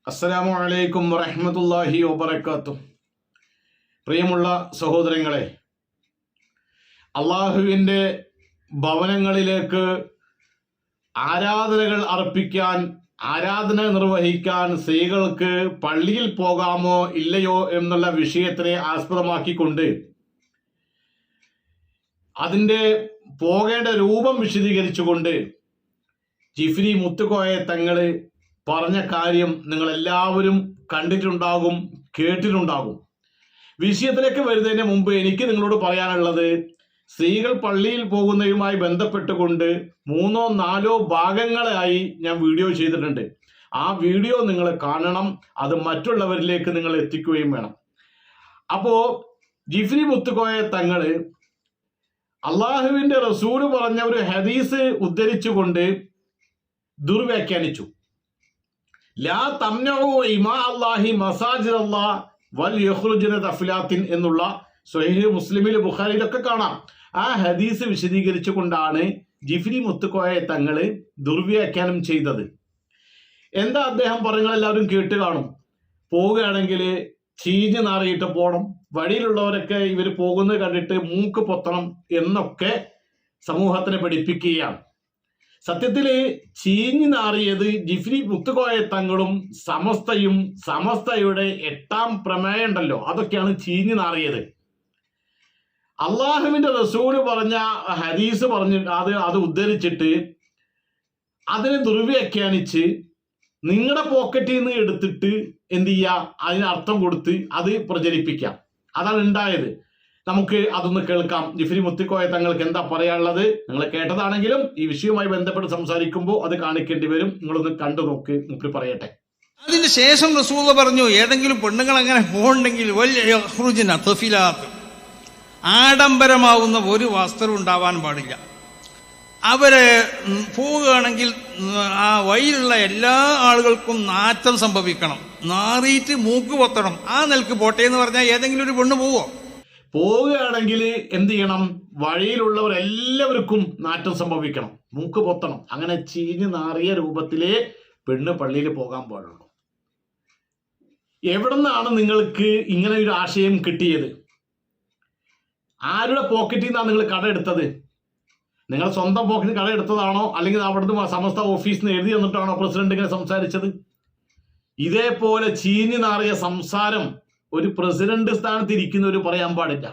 അസ്സലാമു അലൈക്കും വറഹ്മത്തുള്ളാഹി വബറകാതുഹു. പ്രിയമുള്ള സഹോദരങ്ങളെ, അള്ളാഹുവിൻ്റെ ഭവനങ്ങളിലേക്ക് ആരാധനകൾ അർപ്പിക്കാൻ, ആരാധന നിർവഹിക്കാൻ സ്ത്രീകൾക്ക് പള്ളിയിൽ പോകാമോ ഇല്ലയോ എന്നുള്ള വിഷയത്തിനെ ആസ്പദമാക്കിക്കൊണ്ട് അതിൻ്റെ പോകേണ്ട രൂപം വിശദീകരിച്ചുകൊണ്ട് ജിഫ്രി മുത്തുക്കോയ തങ്ങൾ പറഞ്ഞ കാര്യം നിങ്ങളെല്ലാവരും കണ്ടിട്ടുണ്ടാകും, കേട്ടിട്ടുണ്ടാകും. വിഷയത്തിലേക്ക് വരുന്നതിന് മുമ്പ് എനിക്ക് നിങ്ങളോട് പറയാനുള്ളത്, സ്ത്രീകൾ പള്ളിയിൽ പോകുന്നതുമായി ബന്ധപ്പെട്ടുകൊണ്ട് 3 or 4 ഭാഗങ്ങളായി ഞാൻ വീഡിയോ ചെയ്തിട്ടുണ്ട്. ആ വീഡിയോ നിങ്ങൾ കാണണം, അത് മറ്റുള്ളവരിലേക്ക് നിങ്ങൾ എത്തിക്കുകയും വേണം. അപ്പോൾ ജിഫ്രി മുത്തുക്കോയ തങ്ങൾ അള്ളാഹുവിൻ്റെ റസൂല് പറഞ്ഞ ഒരു ഹദീസ് ഉദ്ധരിച്ചുകൊണ്ട് ദുർവ്യാഖ്യാനിച്ചു. ലാ തംനഉ ഇമാ അല്ലാഹി മസാജിദ് അല്ലാഹ് വൽ യഖ്റുജന തഫ്ലാത്തിൻ എന്നുള്ള സ്വഹീഹ് മുസ്ലിമിൽ, ബുഖാരിയിലൊക്കെ കാണാം. ആ ഹദീസ് വിശദീകരിച്ചുകൊണ്ടാണ് ജിഫ്രി മുത്തുക്കോയ തങ്ങൾ ദുർവ്യാഖ്യാനം ചെയ്തത്. എന്താ അദ്ദേഹം പറഞ്ഞെല്ലാവരും കേട്ട് കാണും. പോവുകയാണെങ്കിൽ ചീഞ്ഞ് നാറിയിട്ട് പോകണം, വഴിയിലുള്ളവരൊക്കെ ഇവർ പോകുന്നത് കണ്ടിട്ട് മൂക്ക് പൊത്തണം എന്നൊക്കെ സമൂഹത്തിനെ പഠിപ്പിക്കുകയാണ്. സത്യത്തിൽ ചീഞ്ഞു നാറിയത് ജിഫ്രി മുത്തുക്കോയ തങ്ങളും സമസ്തയുടെ 8ാം പ്രമേയം ഉണ്ടല്ലോ, അതൊക്കെയാണ് ചീഞ്ഞു നാറിയത്. അള്ളാഹുവിന്റെ റസൂല് പറഞ്ഞ ഹദീസ് പറഞ്ഞിട്ട് അത് ഉദ്ധരിച്ചിട്ട് അതിനെ ദുർവ്യാഖ്യാനിച്ച് നിങ്ങളുടെ പോക്കറ്റിൽ നിന്ന് എടുത്തിട്ട് എന്ത് ചെയ്യുക, അതിന് അർത്ഥം കൊടുത്ത് അത് പ്രചരിപ്പിക്കാം. അതാണ് ഉണ്ടായത്. നമുക്ക് അതൊന്ന് കേൾക്കാം. ജിഫ്രി മുത്തുക്കോയ തങ്ങൾക്ക് എന്താ പറയാനുള്ളത് നിങ്ങൾ കേട്ടതാണെങ്കിലും ഈ വിഷയവുമായി ബന്ധപ്പെട്ട് സംസാരിക്കുമ്പോൾ അത് കാണിക്കേണ്ടി വരും. നിങ്ങളൊന്ന് കണ്ടു നോക്ക്, മുപ്പി പറയട്ടെ. അതിന് ശേഷം റസൂൽ പറഞ്ഞു, ഏതെങ്കിലും പെണ്ണുങ്ങൾ അങ്ങനെ പോകണമെങ്കിൽ ആഡംബരമാവുന്ന ഒരു വസ്ത്രം ഉണ്ടാവാൻ പാടില്ല. അവര് പോവുകയാണെങ്കിൽ ആ വഴിയിലുള്ള എല്ലാ ആളുകൾക്കും നാറ്റം സംഭവിക്കണം, നാറിയിട്ട് മൂക്ക് പൊത്തണം. ആ നിലക്ക് പോട്ടെ എന്ന് പറഞ്ഞാൽ ഏതെങ്കിലും ഒരു പെണ്ണ് പോവുകയാണെങ്കിൽ എന്ത് ചെയ്യണം, വഴിയിലുള്ളവർ എല്ലാവർക്കും നാറ്റം സംഭവിക്കണം, മൂക്ക് പൊത്തണം. അങ്ങനെ ചീഞ്ഞ് നാറിയ രൂപത്തിലേ പെണ്ണ് പള്ളിയിൽ പോകാൻ പാടുള്ളൂ. എവിടെ നിന്നാണ് നിങ്ങൾക്ക് ഇങ്ങനെ ഒരു ആശയം കിട്ടിയത്? ആരുടെ പോക്കറ്റിൽ നിന്നാണ് നിങ്ങൾ കട എടുത്തത്? നിങ്ങൾ സ്വന്തം പോക്കറ്റിൽ കട എടുത്തതാണോ, അല്ലെങ്കിൽ അവിടുന്ന് സമസ്ത ഓഫീസിൽ നിന്ന് എഴുതി തന്നിട്ടാണോ പ്രസിഡന്റ് ഇങ്ങനെ സംസാരിച്ചത്? ഇതേപോലെ ചീഞ്ഞു നാറിയ സംസാരം ഒരു പ്രസിഡന്റ് സ്ഥാനത്ത് ഇരിക്കുന്നവർ പറയാൻ പാടില്ല.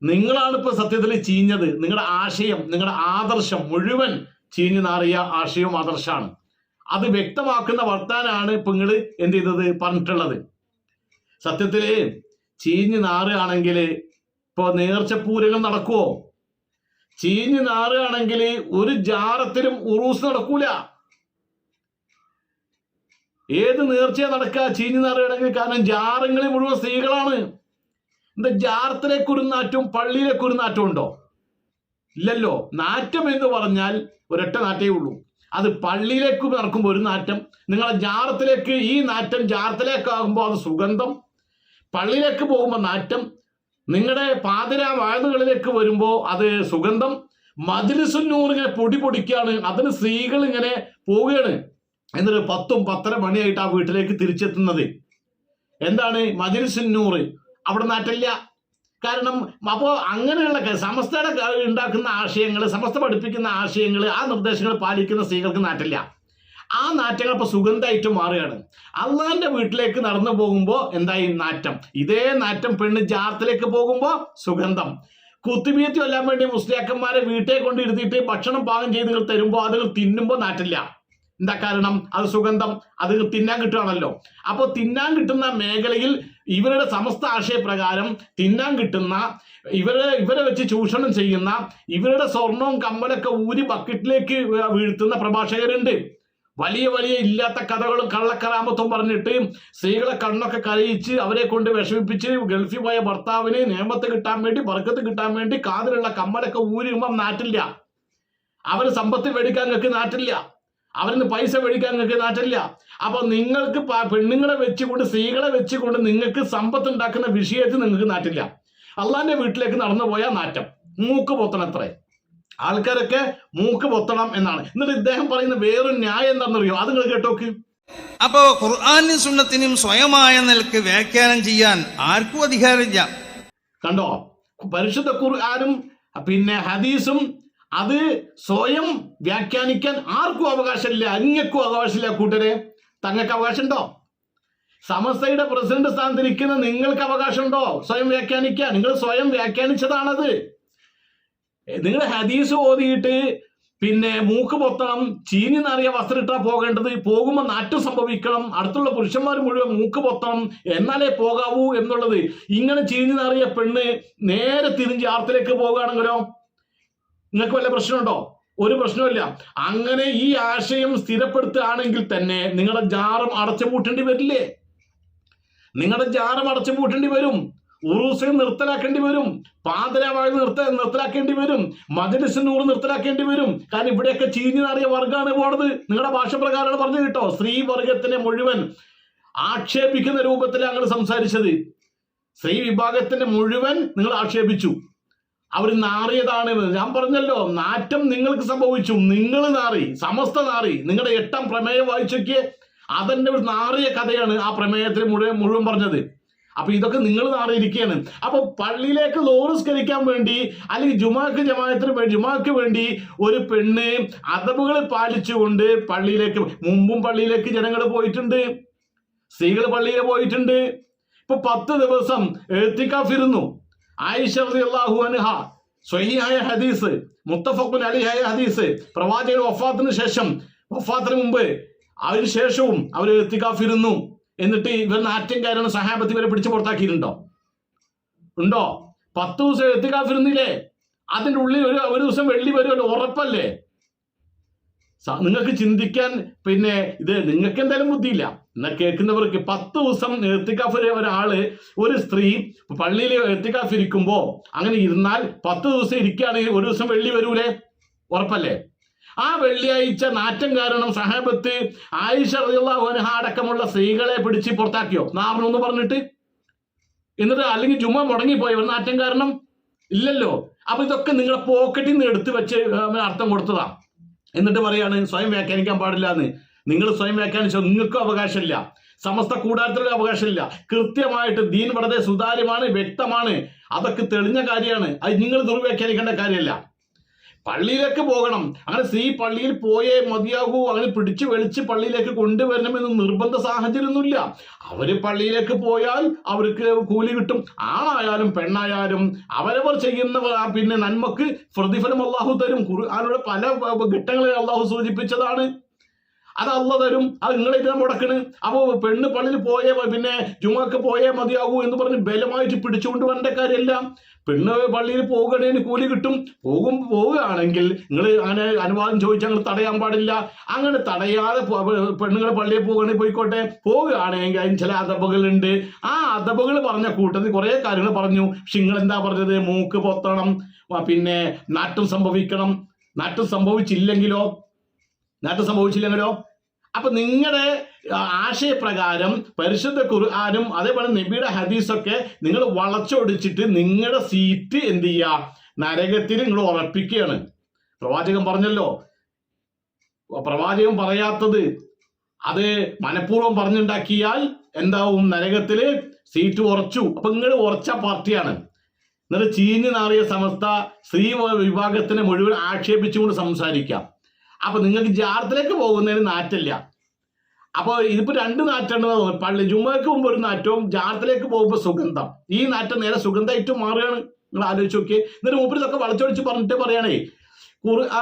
നിങ്ങളാണ് ഇപ്പൊ സത്യത്തിൽ ചീഞ്ഞത്. നിങ്ങളുടെ ആശയം, നിങ്ങളുടെ ആദർശം മുഴുവൻ ചീഞ്ഞു നാറിയ ആശയവും ആദർശമാണ്. അത് വ്യക്തമാക്കുന്ന വർത്താനാണ് ഇപ്പൊ നിങ്ങൾ എന്ത് ചെയ്തത് പറഞ്ഞിട്ടുള്ളത്. സത്യത്തില് ചീഞ്ഞു നാറുകയാണെങ്കിൽ ഇപ്പൊ നേർച്ചപ്പൂരങ്ങൾ നടക്കുവോ? ചീഞ്ഞു നാറുകയാണെങ്കിൽ ഒരു ജാറത്തിലും ഉറൂസ് നടക്കൂല. ഏത് നേർച്ചയാ നടക്കുക ചീഞ്ഞു നാറുകയാണെങ്കിൽ? കാരണം ജാറങ്ങളിൽ മുഴുവൻ സ്ത്രീകളാണ്. എന്താ ജാറത്തിലേക്ക് ഒരു നാറ്റവും പള്ളിയിലേക്ക് ഒരു നാറ്റവും ഉണ്ടോ? ഇല്ലല്ലോ. നാറ്റം എന്ന് പറഞ്ഞാൽ ഒരൊറ്റ നാറ്റേ ഉള്ളൂ. അത് പള്ളിയിലേക്ക് നടക്കുമ്പോൾ ഒരു നാറ്റം, നിങ്ങളെ ജാറത്തിലേക്ക് ഈ നാറ്റം ജാറത്തിലേക്കാകുമ്പോൾ അത് സുഗന്ധം, പള്ളിയിലേക്ക് പോകുമ്പോൾ നാറ്റം, നിങ്ങളുടെ പാതിര വാഴകളിലേക്ക് വരുമ്പോൾ അത് സുഗന്ധം. മജ്‌ലിസുന്നൂർ ഇങ്ങനെ പൊടിക്കാണ്, അതിന് സ്ത്രീകൾ ഇങ്ങനെ പോവുകയാണ്. എന്നിട്ട് 10-10:30 മണിയായിട്ട് ആ വീട്ടിലേക്ക് തിരിച്ചെത്തുന്നത്. എന്താണ് മജ്‌ലിസുന്നൂർ? അവിടെ നാറ്റില്ല. കാരണം അപ്പോൾ അങ്ങനെയുള്ള സമസ്തയുടെ ഉണ്ടാക്കുന്ന ആശയങ്ങൾ, സമസ്ത പഠിപ്പിക്കുന്ന ആശയങ്ങൾ, ആ നിർദ്ദേശങ്ങൾ പാലിക്കുന്ന സ്ത്രീകൾക്ക് നാറ്റില്ല. ആ നാറ്റങ്ങൾ ഇപ്പൊ സുഗന്ധമായിട്ട് മാറുകയാണ്. അള്ളാന്റെ വീട്ടിലേക്ക് നടന്നു പോകുമ്പോൾ എന്തായി? നാറ്റം. ഇതേ നാറ്റം പെണ്ണ് ജാറത്തിലേക്ക് പോകുമ്പോൾ സുഗന്ധം. കുത്തുബീയത്ത് കൊല്ലാൻ വേണ്ടി മുസ്ലിയാക്കന്മാരെ വീട്ടിൽ കൊണ്ട് ഇരുത്തിയിട്ട് ഭക്ഷണം പാകം ചെയ്ത് നിങ്ങൾ തരുമ്പോൾ അത് തിന്നുമ്പോൾ നാറ്റില്ല. എന്താ കാരണം? അത് സുഗന്ധം, അത് തിന്നാൻ കിട്ടുകയാണല്ലോ. അപ്പോൾ തിന്നാൻ കിട്ടുന്ന മേഖലയിൽ ഇവരുടെ സമസ്ത ആശയപ്രകാരം തിന്നാൻ കിട്ടുന്ന, ഇവരെ വെച്ച് ചൂഷണം ചെയ്യുന്ന, ഇവരുടെ സ്വർണവും കമ്മലൊക്കെ ഊരി ബക്കറ്റിലേക്ക് വീഴ്ത്തുന്ന പ്രഭാഷകരുണ്ട്. വലിയ ഇല്ലാത്ത കഥകളും കള്ളക്കറാമത്തും പറഞ്ഞിട്ട് സ്ത്രീകളെ കണ്ണൊക്കെ കരയിച്ച് അവരെ കൊണ്ട് വിഷമിപ്പിച്ച് ഗൾഫിൽ പോയ ഭർത്താവിന് നിയമത്ത് കിട്ടാൻ വേണ്ടി, ബർക്കത്ത് കിട്ടാൻ വേണ്ടി കാതിലുള്ള കമ്മലൊക്കെ ഊരിയുമ്പം നാറ്റില്ല. അവര് സമ്പത്ത് മേടിക്കാൻ നിങ്ങൾക്ക് നാറ്റില്ല, അവരിന്ന് പൈസ മേടിക്കാൻ നിങ്ങൾക്ക് നാറ്റില്ല. അപ്പൊ നിങ്ങൾക്ക് പെണ്ണുങ്ങളെ വെച്ചുകൊണ്ട്, സ്ത്രീകളെ വെച്ചുകൊണ്ട് നിങ്ങൾക്ക് സമ്പത്ത് ഉണ്ടാക്കുന്ന വിഷയത്തിൽ നിങ്ങൾക്ക് നാറ്റില്ല. അള്ളാന്റെ വീട്ടിലേക്ക് നടന്നു പോയാൽ നാറ്റം, മൂക്ക് പൊത്തണത്രേ. ആൾക്കാരൊക്കെ മൂക്ക് പൊത്തണം എന്നാണ്. എന്നിട്ട് ഇദ്ദേഹം പറയുന്ന വേറൊരു ന്യായം എന്താണെന്നറിയോ? അത് നിങ്ങൾ കേട്ടോക്ക്. അപ്പോ ഖുർആനും സുന്നത്തിനും സ്വയമായ നിലക്ക് വ്യാഖ്യാനം ചെയ്യാൻ ആർക്കും അധികാരമില്ല. കണ്ടോ, പരിശുദ്ധ ഖുർആനും പിന്നെ ഹദീസും അത് സ്വയം വ്യാഖ്യാനിക്കാൻ ആർക്കും അവകാശമില്ല. അങ്ങക്കും അവകാശമില്ല. കൂട്ടരെ, തങ്ങൾക്ക് അവകാശമുണ്ടോ? സമസ്തയുടെ പ്രസിഡന്റ് സ്ഥാനത്തിരിക്കുന്ന നിങ്ങൾക്ക് അവകാശമുണ്ടോ സ്വയം വ്യാഖ്യാനിക്കാൻ? നിങ്ങൾ സ്വയം വ്യാഖ്യാനിച്ചതാണത്. നിങ്ങൾ ഹദീസ് ഓതിയിട്ട് പിന്നെ മൂക്ക് പൊത്തണം, ചീഞ്ഞു നാറിയ വസ്ത്രം ഇട്ടാ പോകേണ്ടത്, പോകുമ്പോൾ നാറ്റം സംഭവിക്കണം, അടുത്തുള്ള പുരുഷന്മാർ മുഴുവൻ മൂക്ക് പൊത്തണം, എന്നാലേ പോകാവൂ എന്നുള്ളത്. ഇങ്ങനെ ചീഞ്ഞു നാറിയ പെണ്ണ് നേരെ തിരിഞ്ഞ് ആർത്തിലേക്ക് പോകുകയാണെങ്കിലോ നിങ്ങൾക്ക് വല്ല പ്രശ്നമുണ്ടോ? ഒരു പ്രശ്നമില്ല. അങ്ങനെ ഈ ആശയം സ്ഥിരപ്പെടുത്തുകയാണെങ്കിൽ തന്നെ നിങ്ങളുടെ ജാറം അടച്ചുപൂട്ടേണ്ടി വരില്ലേ? നിങ്ങളുടെ ജാറം അടച്ചുപൂട്ടേണ്ടി വരും. ഉറൂസ് നിർത്തലാക്കേണ്ടി വരും. പാതിരാവാഴ് നിർത്തലാക്കേണ്ടി വരും. മജ്‌ലിസ് നൂർ നിർത്തലാക്കേണ്ടി വരും. കാരണം ഇവിടെയൊക്കെ ചീഞ്ഞു നാറിയ വർഗ്ഗമാണ് പോണത്. നിങ്ങളുടെ ഭാഷ പ്രകാരമാണ് പറഞ്ഞു കേട്ടോ. സ്ത്രീ വർഗത്തിനെ മുഴുവൻ ആക്ഷേപിക്കുന്ന രൂപത്തിലാണ് നിങ്ങൾ സംസാരിച്ചത്. സ്ത്രീ വിഭാഗത്തിന്റെ മുഴുവൻ നിങ്ങൾ ആക്ഷേപിച്ചു. അവർ നാറിയതാണ്. ഞാൻ പറഞ്ഞല്ലോ, നാറ്റം നിങ്ങൾക്ക് സംഭവിച്ചു. നിങ്ങൾ നാറി, സമസ്ത നാറി. നിങ്ങളുടെ 8ാം പ്രമേയം വായിച്ചൊക്കെ അതെന്നെ ഒരു നാറിയ കഥയാണ് ആ പ്രമേയത്തിൽ മുഴുവൻ പറഞ്ഞത്. അപ്പൊ ഇതൊക്കെ നിങ്ങൾ നാറിയിരിക്കുകയാണ്. അപ്പൊ പള്ളിയിലേക്ക് ലോറിസ്കരിക്കാൻ വേണ്ടി അല്ലെങ്കിൽ ജുമാക്ക് വേണ്ടി ഒരു പെണ്ണ് അദബുകൾ പാലിച്ചുകൊണ്ട് മുമ്പും പള്ളിയിലേക്ക് ജനങ്ങൾ പോയിട്ടുണ്ട്, സ്ത്രീകൾ പള്ളിയിൽ പോയിട്ടുണ്ട്. ഇപ്പൊ 10 ദിവസം എത്തിക്കാഫിരുന്നു. ആയിഷ റളിയല്ലാഹു അൻഹ സ്വഹീഹായ ഹദീസ്, മുത്തഫഖുൻ അലൈഹിയായ ഹദീസ്, പ്രവാചകന്റെ വഫാത്തിന് മുമ്പ് അതിന് ശേഷവും അവർ എത്തിക്കാഫിരുന്നു. എന്നിട്ട് ഇവർ നാറ്റം കാരണം സഹാബത്ത് ഇവരെ പിടിച്ചു പുറത്താക്കിയിട്ടുണ്ടോ? ഉണ്ടോ? 10 ദിവസം എത്തിക്കാഫിരുന്നില്ലേ? അതിൻ്റെ ഉള്ളിൽ ഒരു ദിവസം വെള്ളി വരുമല്ലോ, ഉറപ്പല്ലേ? നിങ്ങൾക്ക് ചിന്തിക്കാൻ പിന്നെ ഇത് നിങ്ങൾക്ക് എന്തായാലും ബുദ്ധിയില്ല. എന്നാൽ കേൾക്കുന്നവർക്ക് 10 ദിവസം എത്തിക്കാഫ് ഒരു സ്ത്രീ പള്ളിയിൽ എത്തിക്കാഫ് ഇരിക്കുമ്പോ അങ്ങനെ ഇരുന്നാൽ 10 ദിവസം ഇരിക്കുകയാണെങ്കിൽ ഒരു ദിവസം വെള്ളി വരൂലേ? ഉറപ്പല്ലേ? ആ വെള്ളിയാഴ്ച നാറ്റം കാരണം സഹാബത്ത് ആയിഷ റളിയല്ലാഹു അൻഹ അടക്കമുള്ള സ്ത്രീകളെ പിടിച്ച് പുറത്താക്കിയോ നാറിനൊന്ന് പറഞ്ഞിട്ട്? എന്നിട്ട് അല്ലെങ്കിൽ ജുമ മുടങ്ങിപ്പോയോ നാറ്റം കാരണം? ഇല്ലല്ലോ. അപ്പൊ ഇതൊക്കെ നിങ്ങളുടെ പോക്കറ്റിൽ നിന്ന് എടുത്തു വെച്ച് അർത്ഥം കൊടുത്തതാ. എന്നിട്ട് പറയാണ് സ്വയം വ്യാഖ്യാനിക്കാൻ പാടില്ല എന്ന്. നിങ്ങൾ സ്വയം വ്യാഖ്യാനിച്ചോ? നിങ്ങൾക്കും അവകാശമില്ല. സമസ്ത കൂടാരത്തിലുള്ള അവകാശമില്ല. കൃത്യമായിട്ട് ദീൻ വളരെ സുതാര്യമാണ്, വ്യക്തമാണ്. അതൊക്കെ തെളിഞ്ഞ കാര്യമാണ്. അത് നിങ്ങൾ ദുർവ്യാഖ്യാനിക്കേണ്ട കാര്യമല്ല. പള്ളിയിലേക്ക് പോകണം, അങ്ങനെ സ്ത്രീ പള്ളിയിൽ പോയേ മതിയാകൂ, അങ്ങനെ പിടിച്ചു വലിച്ച് പള്ളിയിലേക്ക് കൊണ്ടുവരണമെന്ന് നിർബന്ധ സാഹചര്യമൊന്നുമില്ല. അവര് പള്ളിയിലേക്ക് പോയാൽ അവർക്ക് കൂലി കിട്ടും. ആണായാലും പെണ്ണായാലും അവരവർ ചെയ്യുന്ന പിന്നെ നന്മക്ക് പ്രതിഫലം അള്ളാഹു തരും. ഖുർആനിലെ പല ഘട്ടങ്ങളിൽ അള്ളാഹു സൂചിപ്പിച്ചതാണ്. അത് അള്ള തരും. അത് നിങ്ങളെ മുടക്കണ്. അപ്പോൾ പെണ്ണ് പള്ളിയിൽ പോയേ പിന്നെ ജുമാക്ക് പോയേ മതിയാകൂ എന്ന് പറഞ്ഞ് ബലമായിട്ട് പിടിച്ചുകൊണ്ട് വരേണ്ട കാര്യമല്ല. പെണ്ണ് പള്ളിയിൽ പോകുകയാണെങ്കിൽ കൂലി കിട്ടും. പോവുകയാണെങ്കിൽ നിങ്ങൾ അങ്ങനെ അനുവാദം ചോദിച്ചാൽ നിങ്ങൾ തടയാൻ പാടില്ല. അങ്ങനെ തടയാതെ പെണ്ണുങ്ങൾ പള്ളിയിൽ പോകുകയാണെങ്കിൽ പോയിക്കോട്ടെ. പോവുകയാണെങ്കിൽ അതിന് ചില അദബുകളുണ്ട്. ആ അദബുകൾ പറഞ്ഞ കൂട്ടത്തിൽ കുറേ കാര്യങ്ങൾ പറഞ്ഞു. പക്ഷെ നിങ്ങൾ എന്താ പറഞ്ഞത്? മൂക്ക് പൊത്തണം, പിന്നെ നാറ്റം സംഭവിക്കണം. നാറ്റം സംഭവിച്ചില്ലെങ്കിലോ? അപ്പൊ നിങ്ങളുടെ ആശയപ്രകാരം പരിശുദ്ധ ഖുർആനും അതേപോലെ നബിയുടെ ഹദീസൊക്കെ നിങ്ങൾ വളച്ചൊടിച്ചിട്ട് നിങ്ങളുടെ സീറ്റ് എന്ത് ചെയ്യുക? നരകത്തിൽ നിങ്ങൾ ഉറപ്പിക്കുകയാണ്. പ്രവാചകൻ പറഞ്ഞല്ലോ, പ്രവാചകൻ പറയാത്തത് അത് മനഃപൂർവ്വം പറഞ്ഞുണ്ടാക്കിയാൽ എന്താവും? നരകത്തില് സീറ്റ് ഉറച്ചു. അപ്പൊ നിങ്ങൾ ഉറച്ച പാർട്ടിയാണ്. എന്നിട്ട് ചീഞ്ഞു നാറിയ സമസ്ത സ്ത്രീ വിഭാഗത്തിനെ മുഴുവൻ ആക്ഷേപിച്ചുകൊണ്ട് സംസാരിക്കാം. അപ്പൊ നിങ്ങൾക്ക് ജാറത്തിലേക്ക് പോകുന്നതിന് നാറ്റില്ല. അപ്പോൾ ഇതിപ്പോ 2 നാറ്റാണ്. പള്ളി ജുമക്ക് മുമ്പ് ഒരു നാറ്റവും ജാറത്തിലേക്ക് പോകുമ്പോൾ സുഗന്ധം. ഈ നാറ്റം നേരെ സുഗന്ധമായിട്ട് മാറുകയാണ്. നിങ്ങൾ ആലോചിച്ച് നോക്കിയേ. എന്നിട്ട് മൂപ്പര് ഇതൊക്കെ വളച്ചൊടിച്ച് പറഞ്ഞിട്ട് പറയണേ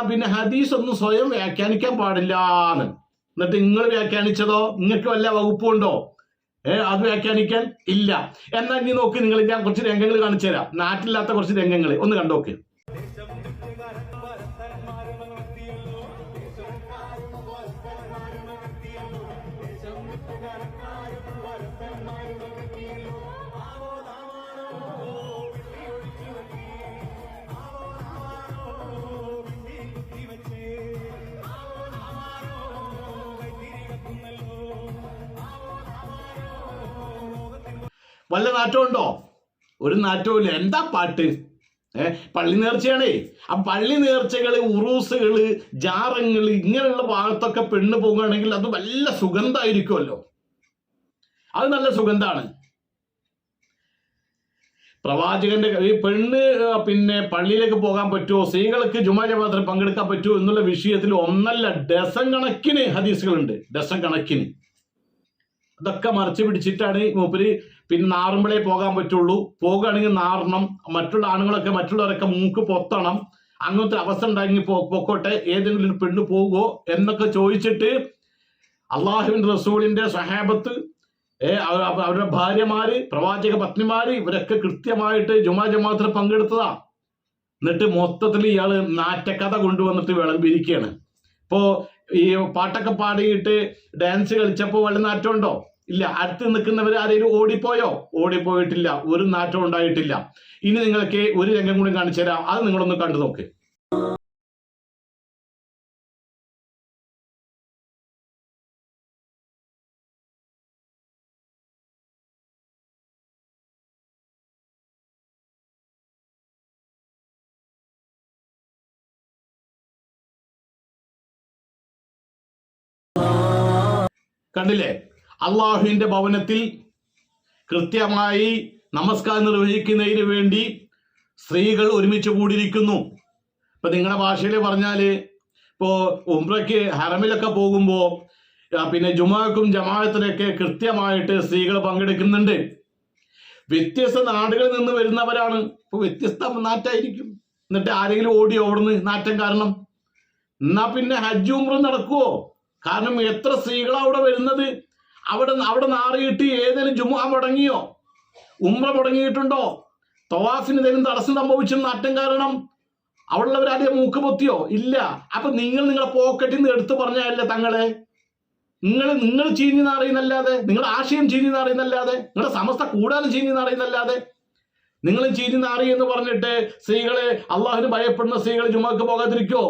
പിന്നെ ഹദീസ് ഒന്നും സ്വയം വ്യാഖ്യാനിക്കാൻ പാടില്ലാന്ന്. എന്നിട്ട് നിങ്ങൾ വ്യാഖ്യാനിച്ചതോ? നിങ്ങൾക്ക് വല്ല വകുപ്പുണ്ടോ അത് വ്യാഖ്യാനിക്കാൻ? ഇല്ല. എന്നാൽ ഇനി നോക്കി, നിങ്ങൾ ഞാൻ കുറച്ച് രംഗങ്ങൾ കാണിച്ചു തരാം. നാട്ടില്ലാത്ത കുറച്ച് രംഗങ്ങൾ ഒന്ന് കണ്ടോക്ക്. വല്ല നാറ്റമുണ്ടോ? ഒരു നാറ്റവും ഇല്ല. എന്താ പാട്ട്? പള്ളി നേർച്ചയാണേ. ആ പള്ളി നേർച്ചകള്, ഉറൂസുകള്, ജാറങ്ങള് ഇങ്ങനെയുള്ള ഭാഗത്തൊക്കെ പെണ്ണ് പോകുകയാണെങ്കിൽ അത് നല്ല സുഗന്ധമായിരിക്കുമല്ലോ. അത് നല്ല സുഗന്ധമാണ്. പ്രവാചകന്റെ ഈ പെണ്ണ് പിന്നെ പള്ളിയിലേക്ക് പോകാൻ പറ്റുമോ, സ്ത്രീകൾക്ക് ജുമാ ജമാഅത്തിൽ പങ്കെടുക്കാൻ പറ്റുമോ എന്നുള്ള വിഷയത്തിൽ ഒന്നല്ല ഡസൻ കണക്കിന് ഹദീസുകളുണ്ട്, ഡസൻ കണക്കിന്. അതൊക്കെ മറച്ചു പിടിച്ചിട്ടാണ് മൂപ്പര് പിന്നെ നാറുമ്പോഴേ പോകാൻ പറ്റുള്ളൂ, പോകുകയാണെങ്കിൽ നാറണം, മറ്റുള്ള ആണുങ്ങളൊക്കെ മറ്റുള്ളവരൊക്കെ മൂക്ക് പൊത്തണം, അങ്ങനത്തെ അവസ്ഥ ഉണ്ടാക്കി പൊക്കോട്ടെ, ഏതെങ്കിലും ഒരു പെണ്ണ് പോകുമോ എന്നൊക്കെ ചോദിച്ചിട്ട് അള്ളാഹുവിന്റെ റസൂലിന്റെ സഹാബത്ത്, അവരുടെ ഭാര്യമാര്, പ്രവാചക പത്നിമാര് ഇവരൊക്കെ കൃത്യമായിട്ട് ജുമാ ജമാഅത്തിൽ പങ്കെടുത്തതാ. എന്നിട്ട് മൊത്തത്തിൽ ഇയാള് നാറ്റക്കഥ കൊണ്ടുവന്നിട്ട് വിളമ്പിരിക്കുകയാണ്. ഇപ്പോ ഈ പാട്ടൊക്കെ പാടിയിട്ട് ഡാൻസ് കളിച്ചപ്പോ വല്ല നാറ്റം ഉണ്ടോ? ഇല്ല. അടുത്ത് നിൽക്കുന്നവർ ആരെങ്കിലും ഓടിപ്പോയോ? ഓടിപ്പോയിട്ടില്ല, ഒരു നാറ്റം ഉണ്ടായിട്ടില്ല. ഇനി നിങ്ങൾക്ക് ഒരു രംഗം കൂടി കാണിച്ചു തരാം, അത് നിങ്ങളൊന്ന് കണ്ടു നോക്ക്. കണ്ടില്ലേ? അള്ളാഹുവിന്റെ ഭവനത്തിൽ കൃത്യമായി നമസ്കാരം നിർവഹിക്കുന്നതിന് വേണ്ടി സ്ത്രീകൾ ഒരുമിച്ച് കൂടിയിരിക്കുന്നു. ഇപ്പൊ നിങ്ങളുടെ ഭാഷയിൽ പറഞ്ഞാല് ഇപ്പോ ഉംറയ്ക്ക് ഹറമിലൊക്കെ പോകുമ്പോ പിന്നെ ജുമാക്കും ജമാഅത്തിനൊക്കെ കൃത്യമായിട്ട് സ്ത്രീകൾ പങ്കെടുക്കുന്നുണ്ട്. വ്യത്യസ്ത നാടുകളിൽ നിന്ന് വരുന്നവരാണ്. ഇപ്പൊ വ്യത്യസ്ത നാറ്റായിരിക്കും. എന്നിട്ട് ആരെങ്കിലും ഓടുന്നു നാറ്റം കാരണം? എന്നാ പിന്നെ ഹജ്ജ് ഉംറ നടക്കുവോ? കാരണം എത്ര സ്ത്രീകളാണ് അവിടെ വരുന്നത്. അവിടെ നാറിയിട്ട് ഏതെങ്കിലും ജുമുഅ മുടങ്ങിയോ? ഉംറ മുടങ്ങിയിട്ടുണ്ടോ? തവാഫിന് എന്തെങ്കിലും തടസ്സം സംഭവിച്ചു നാറ്റം കാരണം? അവിടെയുള്ളവരാദ്യം മൂക്ക് പൊത്തിയോ? ഇല്ല. അപ്പൊ നിങ്ങളെ പോക്കറ്റിൽ നിന്ന് എടുത്തു പറഞ്ഞല്ല തങ്ങളെ. നിങ്ങൾ ചീഞ്ഞു നാറിയുന്നല്ലാതെ, നിങ്ങളുടെ ആശയം ചീഞ്ഞു നാറിയുന്നല്ലാതെ, നിങ്ങളുടെ സമസ്ത കൂടാനും ചീഞ്ഞു നാറിയുന്നല്ലാതെ, നിങ്ങൾ ചീഞ്ഞു നാറി എന്ന് പറഞ്ഞിട്ട് സ്ത്രീകളെ, അള്ളാഹുവിന് ഭയപ്പെടുന്ന സ്ത്രീകൾ ജുമുഅക്ക് പോകാതിരിക്കോ?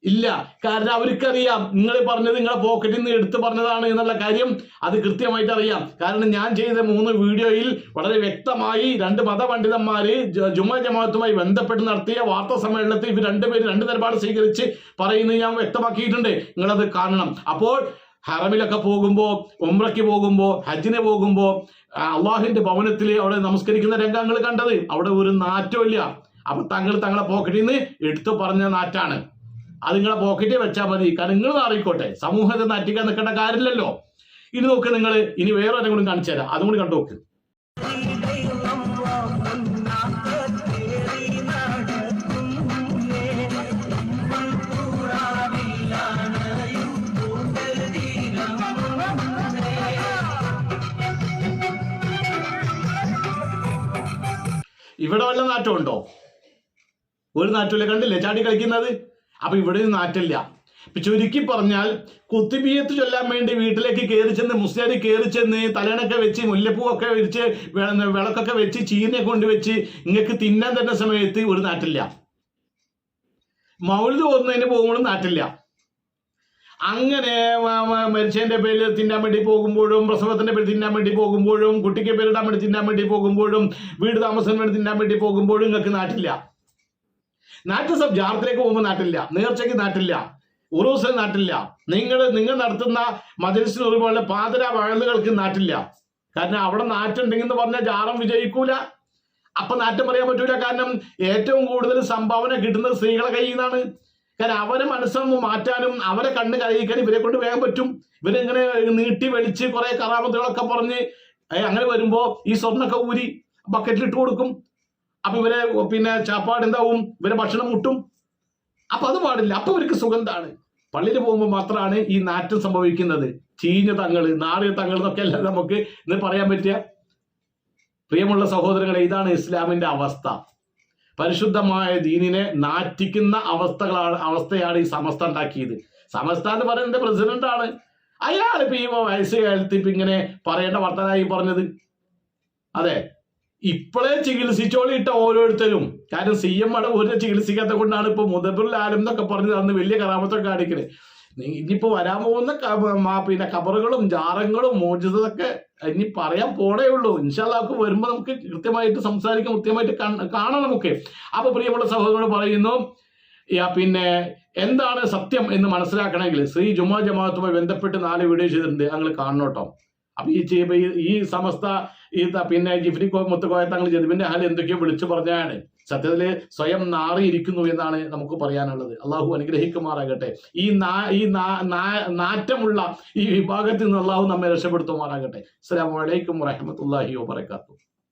ഇല്ല. കാരണം അവർക്കറിയാം നിങ്ങൾ പറഞ്ഞത് നിങ്ങളെ പോക്കറ്റിൽ നിന്ന് എടുത്തു പറഞ്ഞതാണ് എന്നുള്ള കാര്യം അത് കൃത്യമായിട്ട് അറിയാം. കാരണം ഞാൻ ചെയ്ത 3 വീഡിയോയിൽ വളരെ വ്യക്തമായി 2 മതപണ്ഡിതന്മാര് ജുമാ ജമാഅത്തുമായി ബന്ധപ്പെട്ട് നടത്തിയ വാർത്താ സമ്മേളനത്തിൽ ഇവർ 2 പേര് 2 നിലപാട് സ്വീകരിച്ച് പറയുന്നത് ഞാൻ വ്യക്തമാക്കിയിട്ടുണ്ട്. നിങ്ങളത് കാണണം. അപ്പോൾ ഹറമിലൊക്കെ പോകുമ്പോ, ഉംറയ്ക്ക് പോകുമ്പോ, ഹജ്ജിന് പോകുമ്പോ അള്ളാഹുവിന്റെ ഭവനത്തിൽ അവിടെ നമസ്കരിക്കുന്ന രംഗങ്ങൾ കണ്ടത്. അവിടെ ഒരു നാറ്റമില്ല. അപ്പൊ തങ്ങളെ പോക്കറ്റിൽ നിന്ന് എടുത്തു പറഞ്ഞ നാറ്റാണ്. അത് നിങ്ങളെ പോക്കറ്റിൽ വെച്ചാൽ മതി. കാരണം നിങ്ങൾ നാറിക്കോട്ടെ, സമൂഹത്തെ നാറ്റിക്കാൻ നിൽക്കേണ്ട കാര്യമില്ലല്ലോ. ഇനി നോക്ക്, നിങ്ങൾ ഇനി വേറെ ആരെങ്കിലും കാണിച്ചു തരാം, അതും കൂടി കണ്ടു നോക്ക്. ഇവിടെ വല്ല നാറ്റം ഉണ്ടോ? ഒരു നാറ്റമില്ല. കണ്ടില്ലേ ചാടി കളിക്കുന്നത്? അപ്പൊ ഇവിടെ നാറ്റില്ല. ചുരുക്കി പറഞ്ഞാൽ കുത്തിബിയത്ത് ചൊല്ലാൻ വേണ്ടി വീട്ടിലേക്ക് കയറി ചെന്ന്, മുസ്ലിയാരി കയറി ചെന്ന് തലേണൊക്കെ വെച്ച്, മുല്ലപ്പൂവൊക്കെ വെച്ച്, വിളക്കൊക്കെ വെച്ച്, ചീരനെ കൊണ്ടുവച്ച് നിങ്ങൾക്ക് തിന്നാൻ തരുന്ന സമയത്ത് ഒരു നാറ്റില്ല. മൗലിദ് ഓതുന്നതിന് പോകുമ്പോഴും നാറ്റില്ല. അങ്ങനെ മരിച്ചതിന്റെ പേരിൽ തിന്നാൻ വേണ്ടി പോകുമ്പോഴും, പ്രസവത്തിന്റെ പേരിൽ തിന്നാൻ വേണ്ടി പോകുമ്പോഴും, കുട്ടിക്ക് പേരിടാൻ വേണ്ടി തിന്നാൻ വേണ്ടി പോകുമ്പോഴും, വീട് താമസം വേണ്ടി തിന്നാൻ വേണ്ടി പോകുമ്പോഴും നിങ്ങൾക്ക് നാറ്റില്ല. ജാറത്തിലേക്ക് പോകുമ്പോൾ നാട്ടില്ല, നേർച്ചയ്ക്ക് നാട്ടില്ല, ഉറൂസിന് നാട്ടില്ല, നിങ്ങൾ നടത്തുന്ന മജ്‌ലിസിൽ ഒരുപോലെ പാതിര വഴലുകൾക്ക് നാട്ടില്ല. കാരണം അവിടെ നാറ്റുണ്ടെങ്കിൽ എന്ന് പറഞ്ഞാൽ ജാറം വിജയിക്കൂല. അപ്പൊ നാറ്റം പറയാൻ പറ്റൂല. കാരണം ഏറ്റവും കൂടുതൽ സംഭാവന കിട്ടുന്നത് സ്ത്രീകളെ കയ്യിൽ നിന്നാണ്. കാരണം അവരെ മനസ്സൊന്ന് മാറ്റാനും അവരെ കണ്ണ് കഴിയിക്കാനും ഇവരെ കൊണ്ട് വേഗം പറ്റും. ഇവരിങ്ങനെ നീട്ടി വലിച്ച് കുറെ കറാമത്തുകളൊക്കെ പറഞ്ഞ് അങ്ങനെ വരുമ്പോ ഈ സ്വർണ്ണൊക്കെ ഊരി ബക്കറ്റിലിട്ട് കൊടുക്കും. അപ്പൊ ഇവരെ പിന്നെ ചാപ്പാട് എന്താവും, ഇവരെ ഭക്ഷണം മുട്ടും. അപ്പൊ അത് പാടില്ല. അപ്പൊ ഇവർക്ക് സുഗന്ധാണ്. പള്ളിയിൽ പോകുമ്പോൾ മാത്രമാണ് ഈ നാറ്റം സംഭവിക്കുന്നത്. ചീഞ്ഞ തങ്ങള്, നാറിയ തങ്ങൾ എന്നൊക്കെ അല്ല നമുക്ക് ഇന്ന് പറയാൻ പറ്റിയ. പ്രിയമുള്ള സഹോദരങ്ങളെ, ഇതാണ് ഇസ്ലാമിന്റെ അവസ്ഥ. പരിശുദ്ധമായ ദീനിനെ നാറ്റിക്കുന്ന അവസ്ഥയാണ് ഈ സമസ്ത ഉണ്ടാക്കിയത്. സമസ്ത എന്ന് പറയുന്നത് പ്രസിഡന്റാണ്. അയാളിപ്പോ ഈ വയസ്സുകാലത്ത് ഇപ്പൊ ഇങ്ങനെ പറയേണ്ട വർത്തനായി പറഞ്ഞത്. അതെ, ഇപ്പോഴേ ചികിത്സിച്ചോളിട്ട ഓരോരുത്തരും. കാരണം CM ഒരു ചികിത്സിക്കാത്ത കൊണ്ടാണ് ഇപ്പൊ മുദബിറുൽ ആലം എന്നൊക്കെ പറഞ്ഞത്. അന്ന് വലിയ കറാമത്തൊക്കെ കാണിക്കുന്നത്. ഇനിയിപ്പോ വരാൻ പോകുന്ന പിന്നെ ഖബറുകളും ജാറങ്ങളും മോചിതതൊക്കെ ഇനി പറയാൻ പോണേ ഉള്ളൂ. ഇൻഷാല്ലാഹ് വരുമ്പോ നമുക്ക് കൃത്യമായിട്ട് സംസാരിക്കാം, കൃത്യമായിട്ട് കാണാം നമുക്ക്. അപ്പൊ പ്രിയമുള്ള സഹോദരനോട് പറയുന്നു, പിന്നെ എന്താണ് സത്യം എന്ന് മനസ്സിലാക്കണമെങ്കിൽ ശ്രീ ജുമാ ജമാഅത്തുമായി ബന്ധപ്പെട്ട് 4 വീഡിയോ ചെയ്തിട്ടുണ്ട്, ഞങ്ങൾ കാണണം കേട്ടോ. അപ്പൊ ഈ സമസ്ത പിന്നെ ജിഫ്രി മുത്തുകോയ തങ്ങൾ ജദീബിന്റെ ഹാൽ എന്തൊക്കെയോ വിളിച്ചു പറഞ്ഞാണ്. സത്യത്തില് സ്വയം നാറിയിരിക്കുന്നു എന്നാണ് നമുക്ക് പറയാനുള്ളത്. അള്ളാഹു അനുഗ്രഹിക്കുമാറാകട്ടെ. ഈ നാറ്റമുള്ള ഈ വിഭാഗത്തിൽ നിന്ന് അള്ളാഹു നമ്മെ രക്ഷപ്പെടുത്തുമാറാകട്ടെ. അസ്സലാമു അലൈക്കും വറഹ്മത്തുള്ളാഹി വബറകാതുഹു.